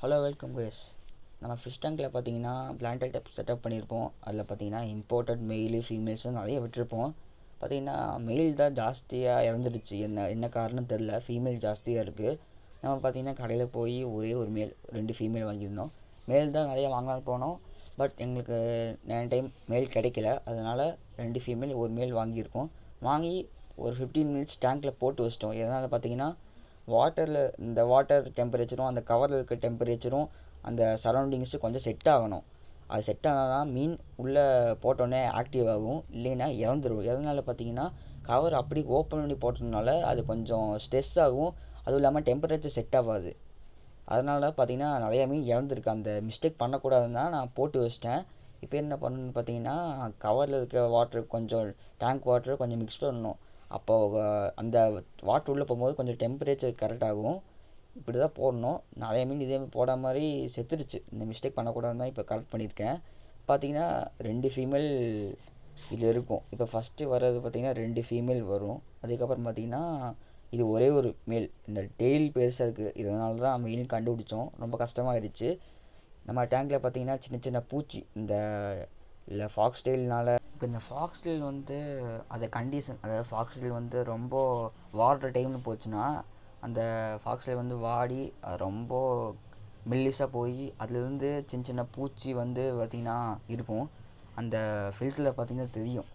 Hello welcome guys. நம்ம fish டேங்கில் பார்த்தீங்கன்னா பிளான்ட் செட்டப் பண்ணியிருப்போம். அதில் பார்த்தீங்கன்னா இம்போர்ட்டட் மெயிலு ஃபீமேல்ஸும் நிறைய விட்டுருப்போம். பார்த்தீங்கன்னா மெயில் தான் ஜாஸ்தியாக இறந்துடுச்சு. என்ன காரணம் தெரில, ஃபீமேல் ஜாஸ்தியாக இருக்குது. நம்ம பார்த்தீங்கன்னா கடையில் போய் ஒரே ஒரு மேல் 2 ஃபீமேல் வாங்கியிருந்தோம். மேல் தான் நிறைய வாங்கலான்னு போனோம். பட் எங்களுக்கு டைம் மேல் கிடைக்கல. அதனால் 2 ஃபீமேல் ஒரு மேல் வாங்கியிருக்கோம். வாங்கி ஒரு 15 மினிட்ஸ் டேங்க்கில் போட்டு வச்சிட்டோம். எதனால் பார்த்தீங்கன்னா இந்த வாட்டர் டெம்பரேச்சரும் அந்த கவரில் இருக்க டெம்பரேச்சரும் அந்த சரௌண்டிங்ஸு கொஞ்சம் செட் ஆகணும். அது செட் ஆனால் தான் மீன் உள்ளே போட்டோன்னே ஆக்டிவ் ஆகும், இல்லைன்னா இறந்துடும். எதனால் பார்த்தீங்கன்னா கவர் அப்படி ஓப்பன் பண்ணி போட்டதுனால அது கொஞ்சம் ஸ்ட்ரெஸ் ஆகும். அதுவும் இல்லாமல் டெம்பரேச்சர் செட் ஆகாது. அதனால் பார்த்தீங்கன்னா நிறையா மீன் இறந்துருக்கு. அந்த மிஸ்டேக் பண்ணக்கூடாதுன்னு தான் நான் போட்டு வச்சிட்டேன். இப்போ என்ன பண்ணணுன்னு பார்த்தீங்கன்னா கவரில் இருக்க வாட்டர் கொஞ்சம் டேங்க் வாட்டர் கொஞ்சம் மிக்ஸ் பண்ணணும். அப்போது அந்த வாட்டர் உள்ளே போகும்போது கொஞ்சம் டெம்பரேச்சர் கரெக்ட் ஆகும். இப்படி தான் போடணும். நிறைய மீன் இதே போடாத மாதிரி செத்துடுச்சு. இந்த மிஸ்டேக் பண்ணக்கூடாதுன்னு தான் இப்போ கரெக்ட் பண்ணியிருக்கேன். பார்த்தீங்கன்னா 2 ஃபீமேல் இது இருக்கும். இப்போ ஃபஸ்ட்டு வர்றது பார்த்தீங்கன்னா 2 ஃபீமேல் வரும். அதுக்கப்புறம் பார்த்தீங்கன்னா இது ஒரே ஒரு மேல். இந்த டெய்ல் பெருசாக இருக்குது. இதனால தான் மெயில் கண்டுபிடிச்சோம். ரொம்ப கஷ்டமாகிடுச்சு. நம்ம டேங்கில் பார்த்தீங்கன்னா சின்ன சின்ன பூச்சி இல்லை ஃபாக்ஸ் டெயில்னால். இப்போ இந்த ஃபாக்ஸ் டெயில் அதை கண்டிஷன், அதாவது ஃபாக்ஸ் டெயில் ரொம்ப வாடுற டைம்னு போச்சுன்னா அந்த ஃபாக்ஸ் டெயில் வாடி அது ரொம்ப மெல்லிஸாக போய் அதுலேருந்து சின்ன சின்ன பூச்சி பார்த்திங்கன்னா இருக்கும். அந்த ஃபில்டரில் பார்த்திங்கன்னா தெரியும்.